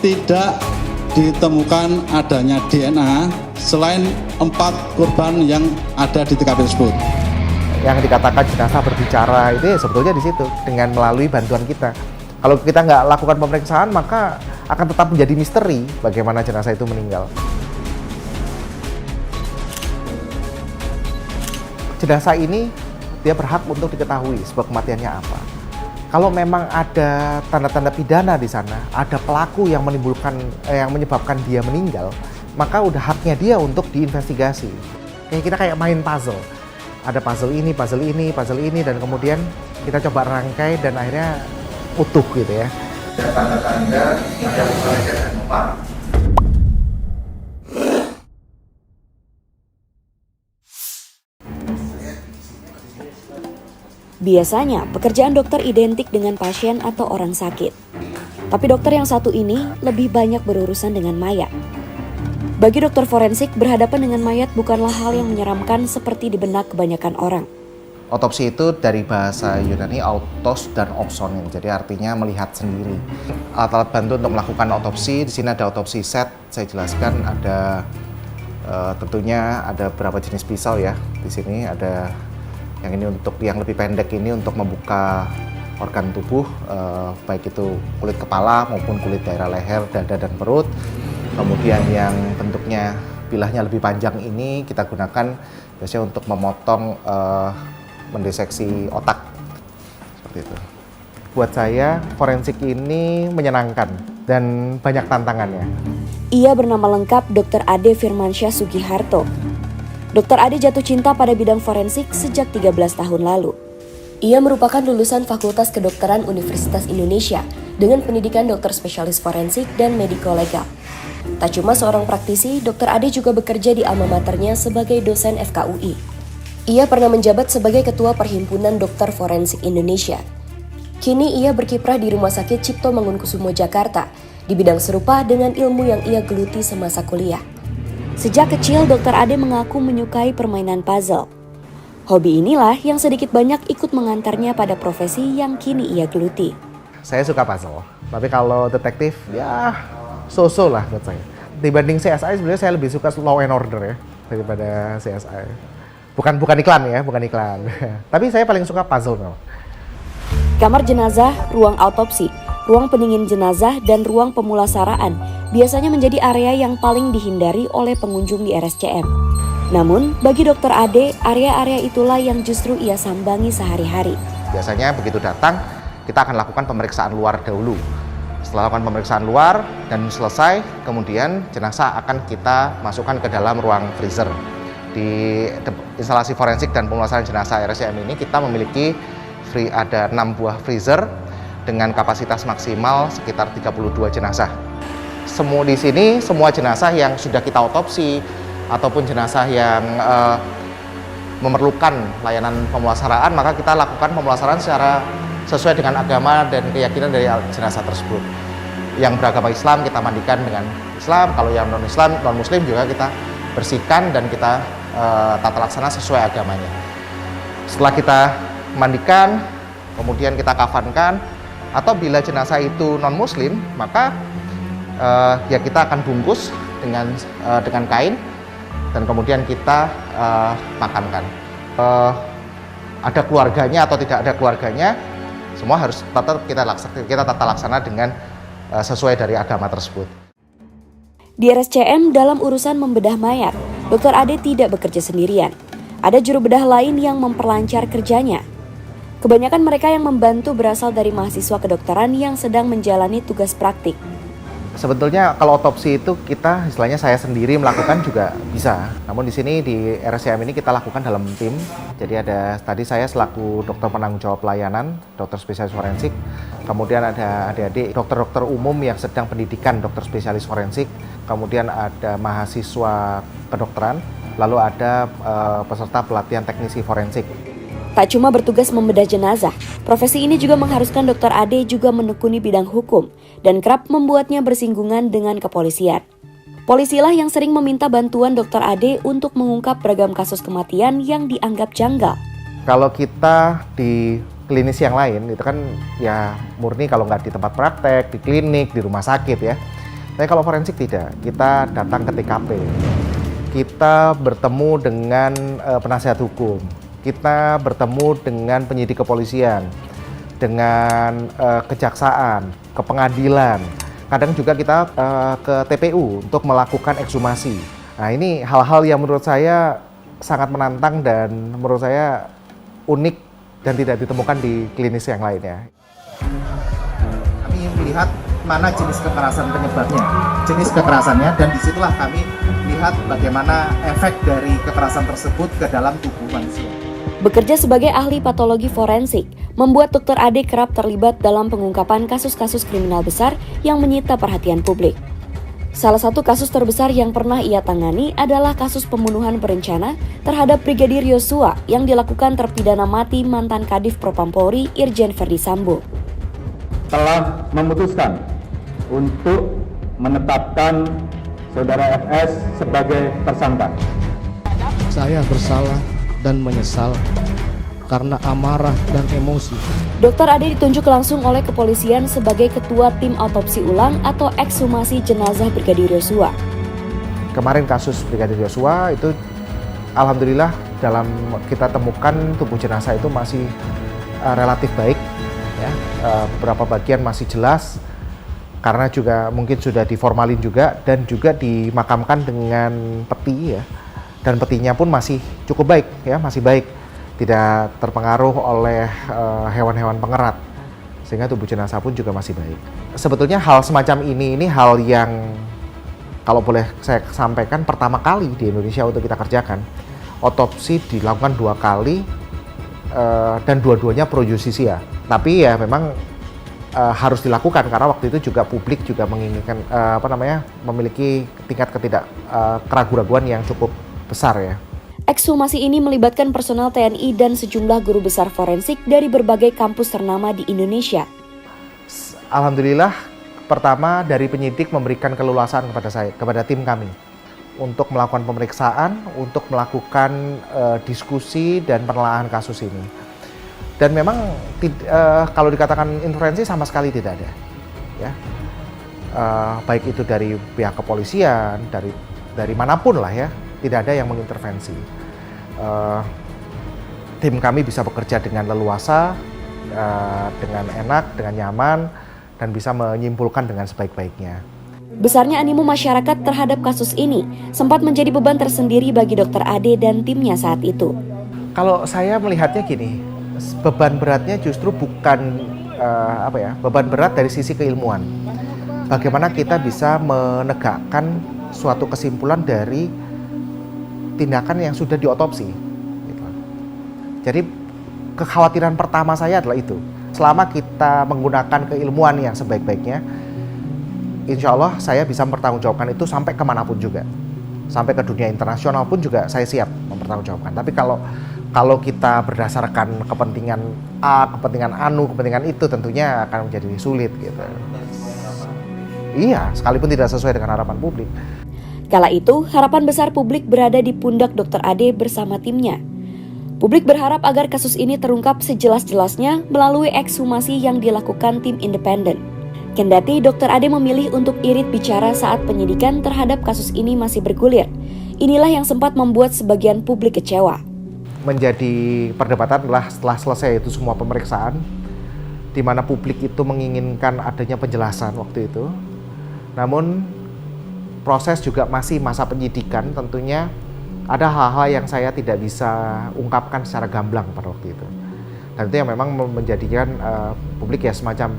Tidak ditemukan adanya DNA selain 4 korban yang ada di TKP tersebut. Yang dikatakan jenazah berbicara itu ya sebetulnya di situ dengan melalui bantuan kita. Kalau kita nggak lakukan pemeriksaan maka akan tetap menjadi misteri bagaimana jenazah itu meninggal. Jenazah ini dia berhak untuk diketahui sebab kematiannya apa. Kalau memang ada tanda-tanda pidana di sana, ada pelaku yang menyebabkan dia meninggal, maka udah haknya dia untuk diinvestigasi. Kita kayak main puzzle. Ada puzzle ini, dan kemudian kita coba rangkai dan akhirnya utuh gitu ya. Ada tanda-tanda ada usaha dan memar. Biasanya, pekerjaan dokter identik dengan pasien atau orang sakit. Tapi dokter yang satu ini lebih banyak berurusan dengan mayat. Bagi dokter forensik, berhadapan dengan mayat bukanlah hal yang menyeramkan seperti di benak kebanyakan orang. Otopsi itu dari bahasa Yunani autos dan opsonin, jadi artinya melihat sendiri. Alat-alat bantu untuk melakukan otopsi, di sini ada otopsi set, saya jelaskan ada tentunya ada beberapa jenis pisau ya. Di sini ada yang ini untuk yang lebih pendek ini untuk membuka organ tubuh, baik itu kulit kepala maupun kulit daerah leher, dada dan perut. Kemudian yang bentuknya bilahnya lebih panjang ini kita gunakan biasanya untuk memotong, mendiseksi otak seperti itu. Buat saya forensik ini menyenangkan dan banyak tantangannya. Ia bernama lengkap Dr. Ade Firmansyah Sugiharto. Dr. Ade jatuh cinta pada bidang forensik sejak 13 tahun lalu. Ia merupakan lulusan Fakultas Kedokteran Universitas Indonesia dengan pendidikan dokter spesialis forensik dan mediko-legal. Tak cuma seorang praktisi, Dr. Ade juga bekerja di alma maternya sebagai dosen FKUI. Ia pernah menjabat sebagai Ketua Perhimpunan Dokter Forensik Indonesia. Kini ia berkiprah di Rumah Sakit Cipto Mangunkusumo Jakarta di bidang serupa dengan ilmu yang ia geluti semasa kuliah. Sejak kecil, Dr. Ade mengaku menyukai permainan puzzle. Hobi inilah yang sedikit banyak ikut mengantarnya pada profesi yang kini ia geluti. Saya suka puzzle, tapi kalau detektif ya so-so lah buat saya. Dibanding CSI sebenarnya saya lebih suka Law and Order ya daripada CSI. Bukan iklan ya, bukan iklan. Tapi saya paling suka puzzle memang. Kamar jenazah, ruang autopsi, ruang pendingin jenazah, dan ruang pemulasaraan biasanya menjadi area yang paling dihindari oleh pengunjung di RSCM. Namun, bagi Dr. Ade, area-area itulah yang justru ia sambangi sehari-hari. Biasanya begitu datang, kita akan lakukan pemeriksaan luar dahulu. Setelah lakukan pemeriksaan luar dan selesai, kemudian jenazah akan kita masukkan ke dalam ruang freezer. Di instalasi forensik dan pemulasaran jenazah RSCM ini kita memiliki ada 6 buah freezer dengan kapasitas maksimal sekitar 32 jenazah. Di sini semua jenazah yang sudah kita otopsi ataupun jenazah yang memerlukan layanan pemulasaraan, maka kita lakukan pemulasaraan secara sesuai dengan agama dan keyakinan dari jenazah tersebut. Yang beragama Islam kita mandikan dengan Islam, kalau yang non-Islam, non-Muslim juga kita bersihkan dan kita tata laksana sesuai agamanya. Setelah kita mandikan, kemudian kita kafankan, atau bila jenazah itu non-Muslim, maka ya kita akan bungkus dengan kain dan kemudian kita makamkan. Ada keluarganya atau tidak ada keluarganya, semua harus tetap kita tata laksana dengan sesuai dari agama tersebut. Di RSCM dalam urusan membedah mayat, Dr. Ade tidak bekerja sendirian. Ada juru bedah lain yang memperlancar kerjanya. Kebanyakan mereka yang membantu berasal dari mahasiswa kedokteran yang sedang menjalani tugas praktik. Sebetulnya kalau otopsi itu kita, istilahnya saya sendiri melakukan juga bisa. Namun di sini di RSCM ini kita lakukan dalam tim. Jadi tadi saya selaku dokter penanggung jawab pelayanan, dokter spesialis forensik. Kemudian ada adik-adik dokter-dokter umum yang sedang pendidikan dokter spesialis forensik. Kemudian ada mahasiswa kedokteran. Lalu ada peserta pelatihan teknisi forensik. Tak cuma bertugas membedah jenazah, profesi ini juga mengharuskan Dr. Ade juga menekuni bidang hukum dan kerap membuatnya bersinggungan dengan kepolisian. Polisilah yang sering meminta bantuan Dr. Ade untuk mengungkap beragam kasus kematian yang dianggap janggal. Kalau kita di klinis yang lain itu kan ya murni kalau nggak di tempat praktek, di klinik, di rumah sakit ya. Tapi kalau forensik tidak, kita datang ke TKP, kita bertemu dengan penasihat hukum, kita bertemu dengan penyidik kepolisian, dengan kejaksaan, ke pengadilan. Kadang juga kita ke TPU untuk melakukan ekshumasi. Nah ini hal-hal yang menurut saya sangat menantang dan menurut saya unik dan tidak ditemukan di klinis yang lainnya. Kami melihat mana jenis kekerasan penyebabnya, jenis kekerasannya, dan disitulah kami lihat bagaimana efek dari kekerasan tersebut ke dalam tubuh manusia. Bekerja sebagai ahli patologi forensik, membuat Dr. Ade kerap terlibat dalam pengungkapan kasus-kasus kriminal besar yang menyita perhatian publik. Salah satu kasus terbesar yang pernah ia tangani adalah kasus pembunuhan berencana terhadap Brigadir Yosua yang dilakukan terpidana mati mantan Kadif Propam Polri Irjen Verdi Sambo. Telah memutuskan untuk menetapkan Saudara FS sebagai tersangka. Saya bersalah dan menyesal karena amarah dan emosi. Dr. Ade ditunjuk langsung oleh kepolisian sebagai ketua tim autopsi ulang atau ekshumasi jenazah Brigadir Yosua. Kemarin kasus Brigadir Yosua itu alhamdulillah dalam kita temukan tubuh jenazah itu masih relatif baik ya. Beberapa bagian masih jelas karena juga mungkin sudah diformalin juga dan juga dimakamkan dengan peti ya. Dan petinya pun masih cukup baik ya, masih baik. Tidak terpengaruh oleh hewan-hewan pengerat. Sehingga tubuh jenazah pun juga masih baik. Sebetulnya hal semacam ini hal yang kalau boleh saya sampaikan pertama kali di Indonesia untuk kita kerjakan. Otopsi dilakukan 2 kali dan dua-duanya pro justisia. Tapi ya memang harus dilakukan karena waktu itu juga publik juga menginginkan memiliki tingkat keraguan-raguan yang cukup besar ya. Ekshumasi ini melibatkan personel TNI dan sejumlah guru besar forensik dari berbagai kampus ternama di Indonesia. Alhamdulillah, pertama dari penyidik memberikan keleluasaan kepada tim kami untuk melakukan pemeriksaan, untuk melakukan diskusi dan penelaahan kasus ini. Dan memang kalau dikatakan intervensi sama sekali tidak ada, ya. Baik itu dari pihak kepolisian, dari manapun lah ya. Tidak ada yang mengintervensi. Tim kami bisa bekerja dengan leluasa, dengan enak, dengan nyaman, dan bisa menyimpulkan dengan sebaik-baiknya. Besarnya animo masyarakat terhadap kasus ini sempat menjadi beban tersendiri bagi Dr. Ade dan timnya saat itu. Kalau saya melihatnya gini, beban beratnya justru bukan beban berat dari sisi keilmuan. Bagaimana kita bisa menegakkan suatu kesimpulan dari tindakan yang sudah diotopsi. Gitu. Jadi kekhawatiran pertama saya adalah itu. Selama kita menggunakan keilmuan yang sebaik-baiknya, insya Allah saya bisa mempertanggungjawabkan itu sampai kemanapun juga. Sampai ke dunia internasional pun juga saya siap mempertanggungjawabkan. Tapi kalau kita berdasarkan kepentingan A, kepentingan anu, kepentingan itu tentunya akan menjadi sulit gitu. Iya, sekalipun tidak sesuai dengan harapan publik. Kala itu, harapan besar publik berada di pundak Dr. Ade bersama timnya. Publik berharap agar kasus ini terungkap sejelas-jelasnya melalui ekshumasi yang dilakukan tim independen. Kendati Dr. Ade memilih untuk irit bicara saat penyidikan terhadap kasus ini masih bergulir. Inilah yang sempat membuat sebagian publik kecewa. Menjadi perdebatan adalah setelah selesai itu semua pemeriksaan, di mana publik itu menginginkan adanya penjelasan waktu itu. Namun proses juga masih masa penyidikan, tentunya ada hal-hal yang saya tidak bisa ungkapkan secara gamblang pada waktu itu. Dan itu yang memang menjadikan publik ya semacam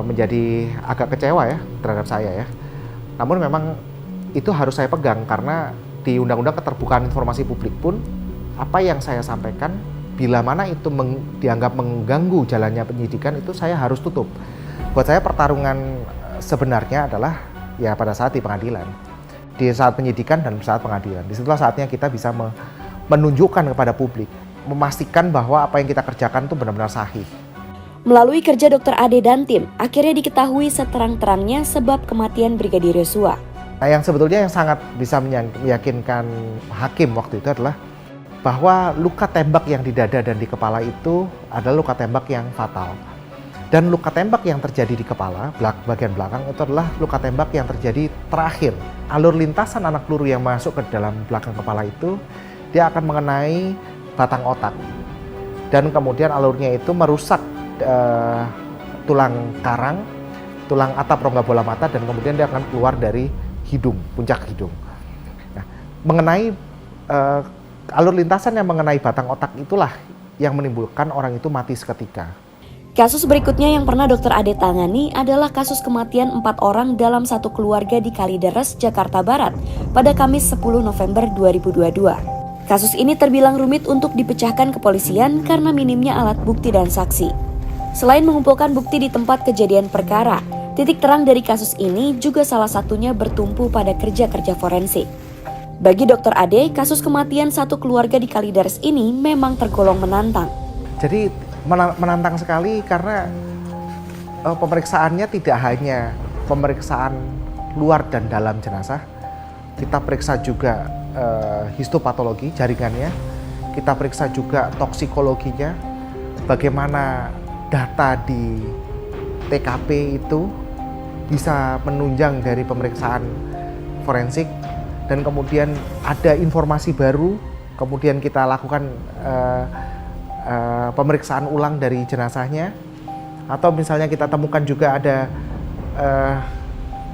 menjadi agak kecewa ya terhadap saya ya. Namun memang itu harus saya pegang karena di Undang-Undang Keterbukaan Informasi Publik pun apa yang saya sampaikan bila mana itu dianggap mengganggu jalannya penyidikan itu saya harus tutup. Buat saya pertarungan sebenarnya adalah ya pada saat di pengadilan, di saat penyidikan dan saat pengadilan. Disitulah saatnya kita bisa menunjukkan kepada publik, memastikan bahwa apa yang kita kerjakan itu benar-benar sahih. Melalui kerja Dr. Ade dan tim, akhirnya diketahui seterang-terangnya sebab kematian Brigadir Yosua. Nah, yang sebetulnya yang sangat bisa meyakinkan hakim waktu itu adalah bahwa luka tembak yang di dada dan di kepala itu adalah luka tembak yang fatal. Dan luka tembak yang terjadi di kepala, bagian belakang, itu adalah luka tembak yang terjadi terakhir. Alur lintasan anak peluru yang masuk ke dalam belakang kepala itu, dia akan mengenai batang otak. Dan kemudian alurnya itu merusak tulang karang, tulang atap rongga bola mata, dan kemudian dia akan keluar dari hidung, puncak hidung. Nah, mengenai alur lintasan yang mengenai batang otak itulah yang menimbulkan orang itu mati seketika. Kasus berikutnya yang pernah Dr. Ade tangani adalah kasus kematian 4 orang dalam satu keluarga di Kalideres, Jakarta Barat pada Kamis 10 November 2022. Kasus ini terbilang rumit untuk dipecahkan kepolisian karena minimnya alat bukti dan saksi. Selain mengumpulkan bukti di tempat kejadian perkara, titik terang dari kasus ini juga salah satunya bertumpu pada kerja-kerja forensik. Bagi Dr. Ade, kasus kematian satu keluarga di Kalideres ini memang tergolong menantang. Jadi menantang sekali karena pemeriksaannya tidak hanya pemeriksaan luar dan dalam jenazah. Kita periksa juga histopatologi jaringannya, kita periksa juga toksikologinya, bagaimana data di TKP itu bisa menunjang dari pemeriksaan forensik, dan kemudian ada informasi baru, kemudian kita lakukan pemeriksaan ulang dari jenazahnya, atau misalnya kita temukan juga ada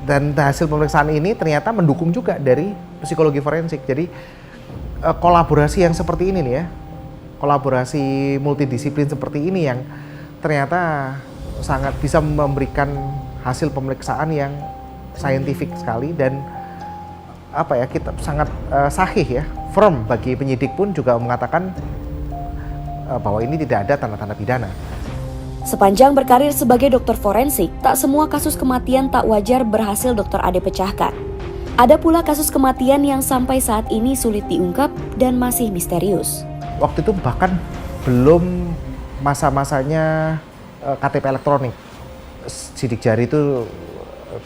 dan hasil pemeriksaan ini ternyata mendukung juga dari psikologi forensik. Jadi kolaborasi yang seperti ini nih ya, kolaborasi multidisiplin seperti ini yang ternyata sangat bisa memberikan hasil pemeriksaan yang saintifik sekali, dan kita sangat sahih ya, firm. Bagi penyidik pun juga mengatakan bahwa ini tidak ada tanda-tanda pidana. Sepanjang berkarir sebagai dokter forensik, tak semua kasus kematian tak wajar berhasil Dr. Ade pecahkan. Ada pula kasus kematian yang sampai saat ini sulit diungkap dan masih misterius. Waktu itu bahkan belum masa-masanya KTP elektronik. Sidik jari itu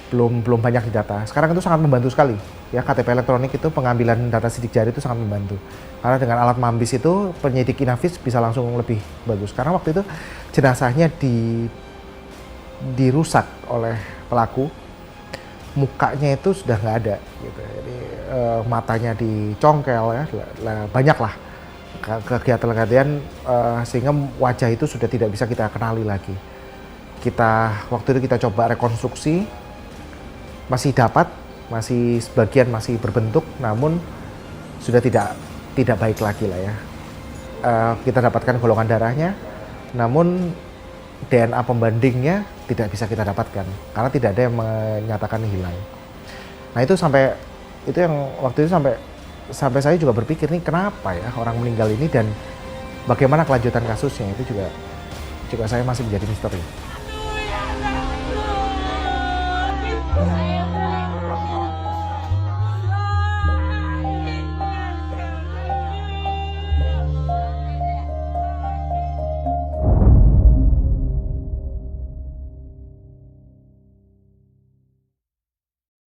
belum banyak didata. Sekarang itu sangat membantu sekali. Ya, KTP elektronik itu pengambilan data sidik jari itu sangat membantu. Karena dengan alat mambis itu penyidik Inavis bisa langsung lebih bagus. Karena waktu itu jenazahnya dirusak oleh pelaku, mukanya itu sudah nggak ada. Gitu. Jadi matanya dicongkel ya, banyak lah kegiatan sehingga wajah itu sudah tidak bisa kita kenali lagi. Waktu itu kita coba rekonstruksi, masih dapat, masih sebagian masih berbentuk, namun sudah tidak baik lagi lah ya. Kita dapatkan golongan darahnya, namun DNA pembandingnya tidak bisa kita dapatkan karena tidak ada yang menyatakan hilang. Nah itu waktu itu sampai saya juga berpikir nih, kenapa ya orang meninggal ini, dan bagaimana kelanjutan kasusnya, itu juga saya masih menjadi misteri.